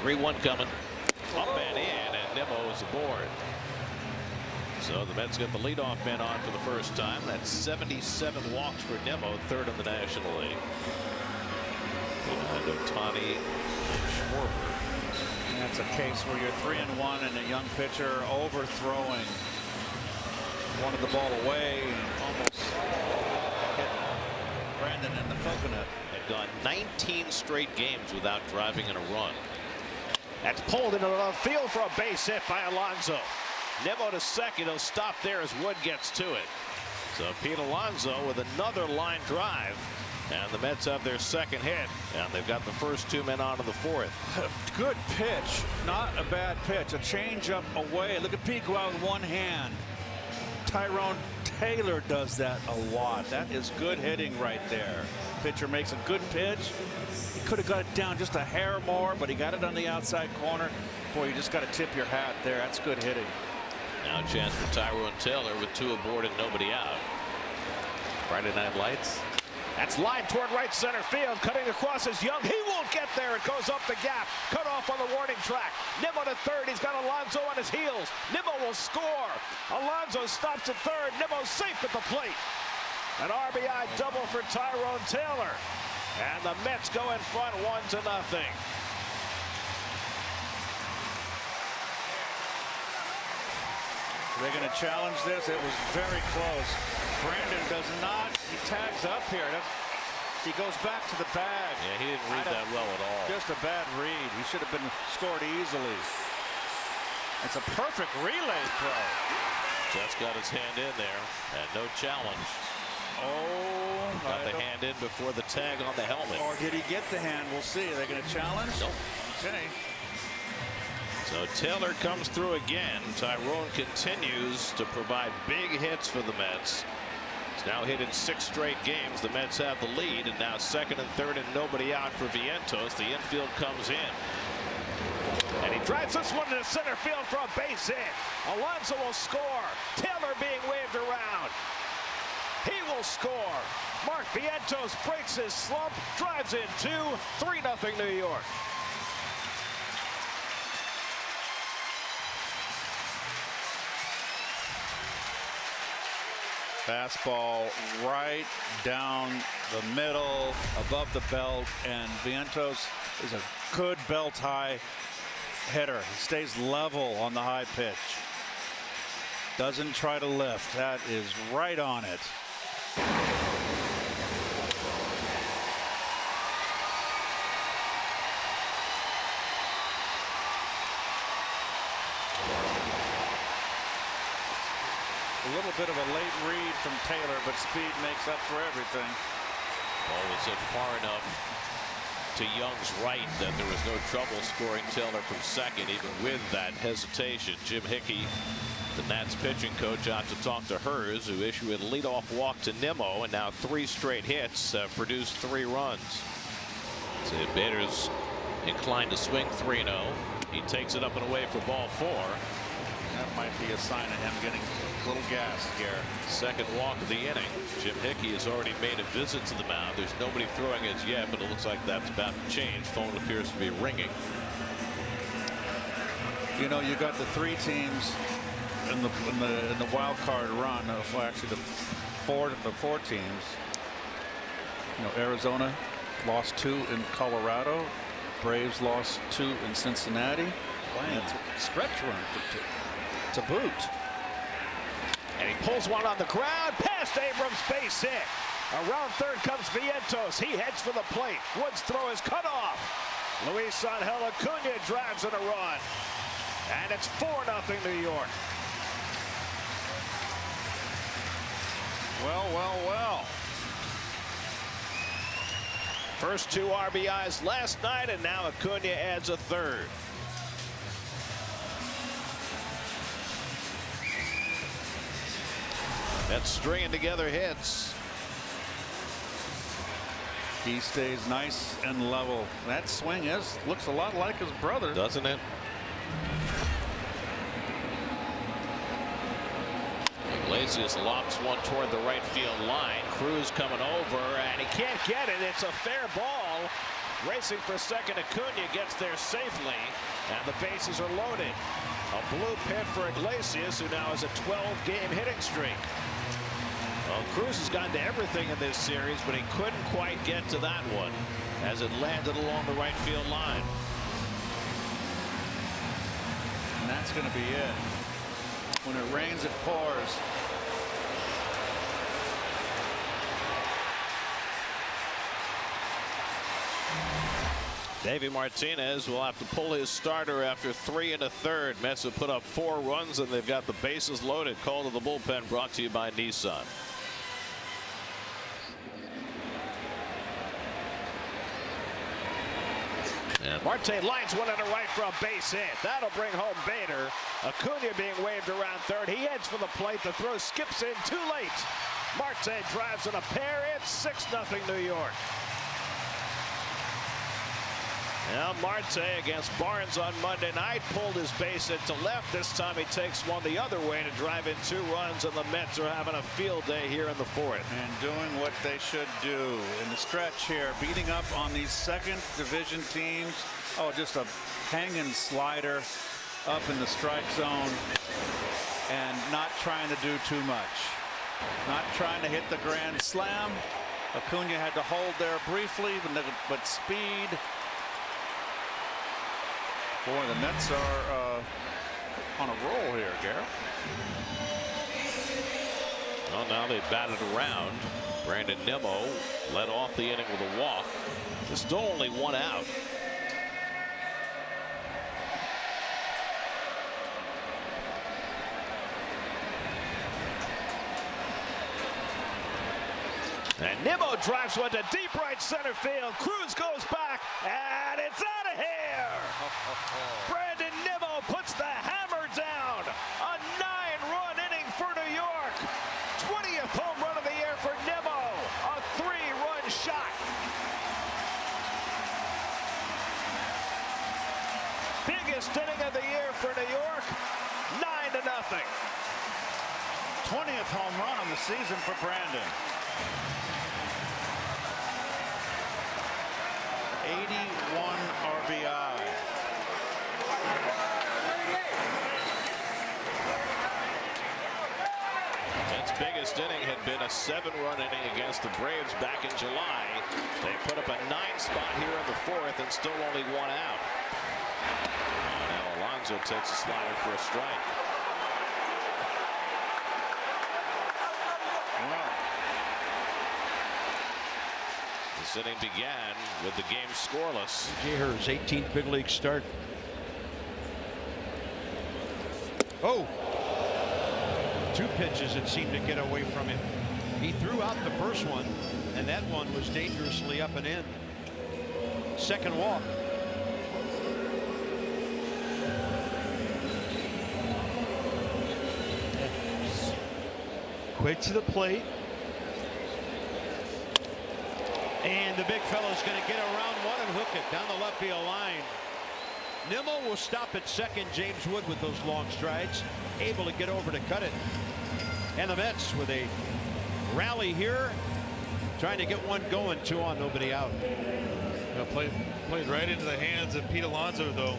3-1 coming. Up and in, and Nimmo is aboard. So the Mets get the leadoff man on for the first time. That's 77 walks for Nimmo, third in the National League. Behind Ohtani and Schwarber. That's a case where you're 3-1 and a young pitcher overthrowing. Wanted the ball away and almost hit Brandon in the coconut. They've gone 19 straight games without driving in a run. That's pulled into the left field for a base hit by Alonso. Nimmo to second. He'll stop there as Wood gets to it. So Pete Alonso with another line drive. And the Mets have their second hit. And they've got the first two men on in the fourth. Good pitch. Not a bad pitch. A changeup away. Look at Pete go out with one hand. Tyrone Taylor does that a lot. That is good hitting right there. Pitcher makes a good pitch. He could have got it down just a hair more, but he got it on the outside corner. Boy, you just got to tip your hat there. That's good hitting. Now a chance for Tyrone Taylor with two aboard and nobody out. Friday Night Lights. That's lined toward right center field. Cutting across is Young. He won't get there. It goes up the gap. Cut off on the warning track. Nimmo to third. He's got Alonso on his heels. Nimmo will score. Alonso stops at third. Nimmo safe at the plate. An RBI double for Tyrone Taylor. And the Mets go in front 1-0. They're going to challenge this. It was very close. Brandon does not. He tags up here. He goes back to the bag. Yeah, he didn't read that well at all. Just a bad read. He should have been scored easily. It's a perfect relay throw. Just got his hand in there, and no challenge. Oh, got the hand in before the tag on the helmet. Or did he get the hand? We'll see. Are they going to challenge? Nope. Okay. So Taylor comes through again. Tyrone continues to provide big hits for the Mets. He's now hit in 6 straight games. The Mets have the lead, and now second and third and nobody out for Vientos. The infield comes in. And he drives this one to center field for a base hit. Alonso will score. Taylor being waved around. He will score. Mark Vientos breaks his slump, drives in 2, 3-0 New York. Fastball right down the middle, above the belt, and Vientos is a good belt-high hitter. He stays level on the high pitch. Doesn't try to lift. That is right on it. A little bit of a late read from Taylor, but speed makes up for everything. Ball was hit far enough to Young's right that there was no trouble scoring Taylor from second, even with that hesitation. Jim Hickey, the Nats pitching coach, out to talk to Hers, who issued a leadoff walk to Nimmo, and now 3 straight hits have produced 3 runs. So Bader's inclined to swing 3-0. He takes it up and away for ball 4. That might be a sign of him getting a little gassed here. Second walk of the inning. Jim Hickey has already made a visit to the mound. There's nobody throwing as yet, but it looks like that's about to change. Phone appears to be ringing. You know, you got the 3 teams in the wild card run. Well, actually, the four teams. You know, Arizona lost 2 in Colorado. Braves lost 2 in Cincinnati. Playing a stretch run to boot. And he pulls one on the ground past Abrams, base hit. Around third comes Vientos. He heads for the plate. Wood's throw is cut off. Luisangel Acuna drives in a run. And it's 4-0 New York. Well. First 2 RBIs last night, and now Acuna adds a third. That's stringing together hits. He stays nice and level. That swing looks a lot like his brother, doesn't it? Iglesias lofts one toward the right field line. Cruz coming over, and he can't get it. It's a fair ball. Racing for second, Acuna gets there safely, and the bases are loaded. A blue pit for Iglesias, who now has a 12-game hitting streak. Well, Cruz has gotten to everything in this series, but he couldn't quite get to that one as it landed along the right field line. And that's going to be it. When it rains, it pours. Davey Martinez will have to pull his starter after 3 1/3. Mets have put up 4 runs, and they've got the bases loaded. Call to the bullpen brought to you by Nissan. And Marte lines one into right for a base hit. That'll bring home Bader. Acuna being waved around third. He heads for the plate. The throw skips in too late. Marte drives in a pair. It's 6-0 New York. Now Marte against Barnes on Monday night pulled his base hit to left. This time he takes one the other way to drive in 2 runs, and the Mets are having a field day here in the 4th. And doing what they should do in the stretch here, beating up on these second division teams. Oh, just a hanging slider up in the strike zone and not trying to do too much. Not trying to hit the grand slam. Acuna had to hold there briefly, but speed. Boy, the Mets are on a roll here, Garrett. Well, now they batted around. Brandon Nimmo led off the inning with a walk. There's still only 1 out. And Nimmo drives one to deep right center field. Cruz goes back, and it's out of here. Brandon Nimmo puts the hammer down. A 9-run inning for New York. 20th home run of the year for Nimmo. A 3-run shot. Biggest inning of the year for New York. 9-0. 20th home run on the season for Brandon. 81 RBI. Its biggest inning had been a 7-run inning against the Braves back in July. They put up a 9 spot here in the 4th and still only 1 out. Now Alonso takes a slider for a strike. This inning began with the game scoreless. His 18th big league start. Oh, 2 pitches that seemed to get away from him. He threw out the first one, and that one was dangerously up and in. Second walk. Quick to the plate. And the big fellow's going to get around one and hook it down the left field line. Nimmo will stop at second. James Wood with those long strides, able to get over to cut it. And the Mets with a rally here, trying to get one going. 2 on, nobody out. Played right into the hands of Pete Alonso, though.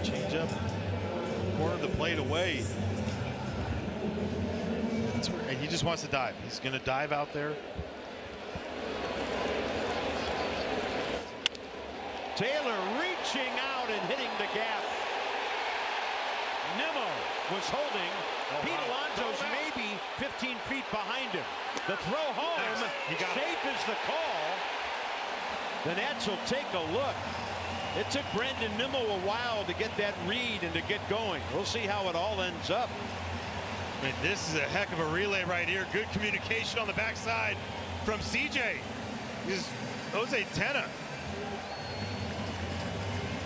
Change up, corner of the plate away. He just wants to dive. He's going to dive out there. Taylor reaching out and hitting the gap. Nimmo was holding. Pete Alonso's maybe 15 feet behind him. The throw home, safe is the call. The Nats will take a look. It took Brandon Nimmo a while to get that read and to get going. We'll see how it all ends up. I mean, this is a heck of a relay right here. Good communication on the backside from CJ. Jose Tena.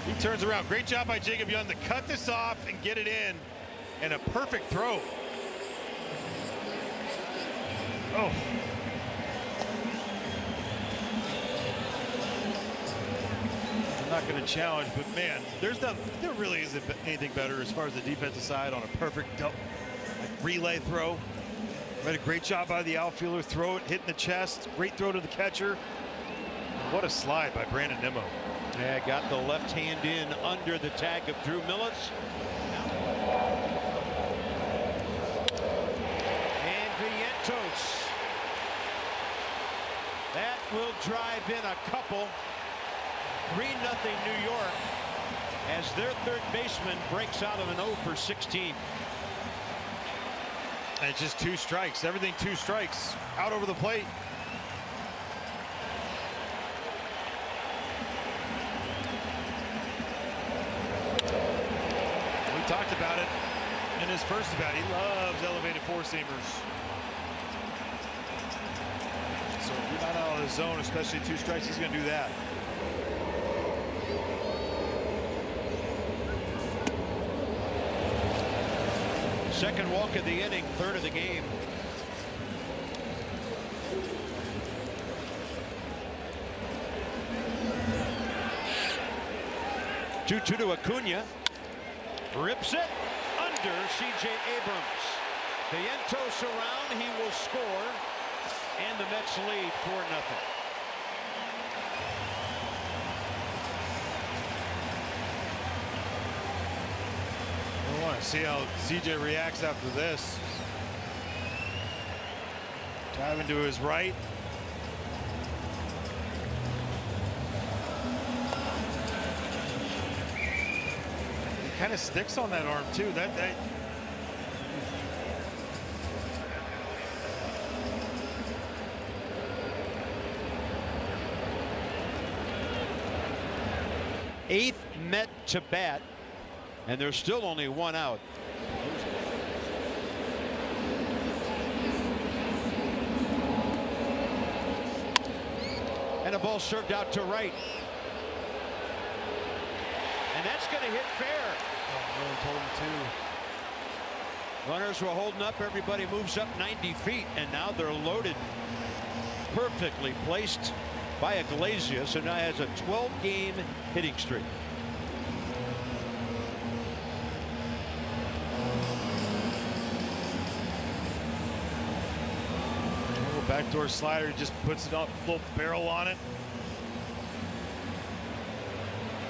He turns around. Great job by Jacob Young to cut this off and get it in. And a perfect throw. Oh. I'm not going to challenge, but man, there really isn't anything better as far as the defensive side on a perfect relay throw. Made a great job by the outfielder. Throw it, hitting the chest. Great throw to the catcher. What a slide by Brandon Nimmo. Yeah, got the left hand in under the tag of Drew Millis. And Vientos. That will drive in a couple. 3-0 New York as their third baseman breaks out of an 0 for 16. And it's just 2 strikes. Everything 2 strikes. Out over the plate. We talked about it in his first at bat. He loves elevated 4-seamers. So if you're not out of the zone, especially 2 strikes, he's going to do that. Second walk of the inning, third of the game. Two to Acuna. Rips it under C.J. Abrams. Vientos around, he will score, and the Mets lead 4-0. I want to see how CJ reacts after this. Diving to his right. He kind of sticks on that arm too. That eighth Met to bat, and there's still only 1 out. And a ball served out to right. And that's going to hit fair. really told him to. Runners were holding up. Everybody moves up 90 feet, and now they're loaded. Perfectly placed by Iglesias, who now has a 12-game hitting streak. Backdoor slider, just puts it up, little barrel on it.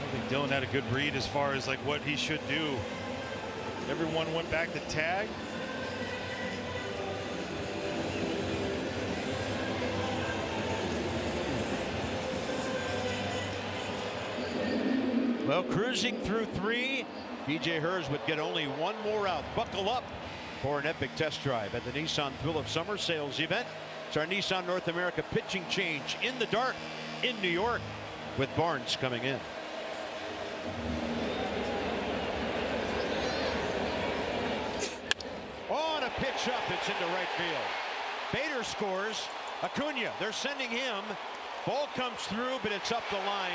I think Dylan had a good read as far as like what he should do. Everyone went back to tag. Well, cruising through 3, DJ Hers would get only 1 more out. Buckle up for an epic test drive at the Nissan Thrill of Summer sales event. It's our Nissan North America pitching change in the dark in New York, with Barnes coming in. On a pitch up, it's into right field. Bader scores. Acuna, they're sending him. Ball comes through, but it's up the line.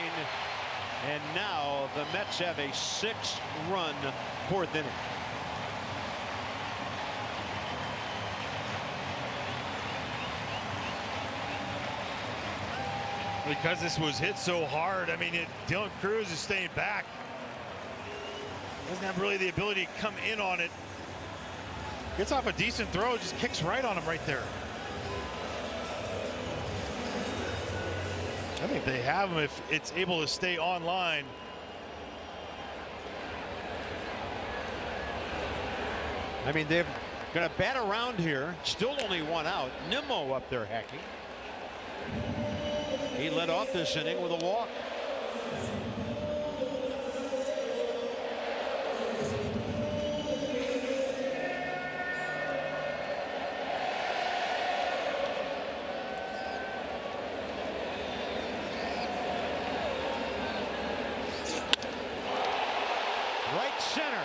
And now the Mets have a 6-run 4th inning. Because this was hit so hard, I mean, Dylan Cruz is staying back. Doesn't have really the ability to come in on it. Gets off a decent throw, just kicks right on him right there. I think they have him if it's able to stay online. I mean, they're going to bat around here. Still only 1 out. Nimmo up there hacking. He led off this inning with a walk. Right center.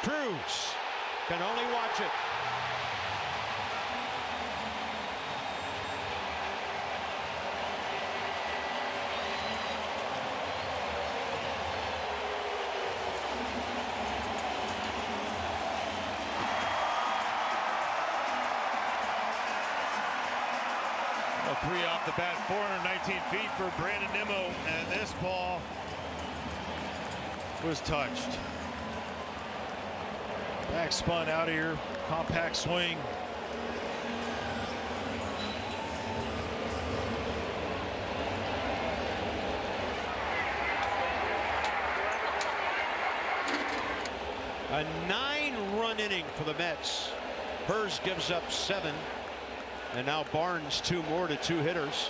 Cruz can only watch it. A 3 off the bat, 419 feet for Brandon Nimmo, and this ball was touched. Back spun out of here, compact swing. A 9-run inning for the Mets. Hers gives up 7. And now Barnes 2 more to 2 hitters.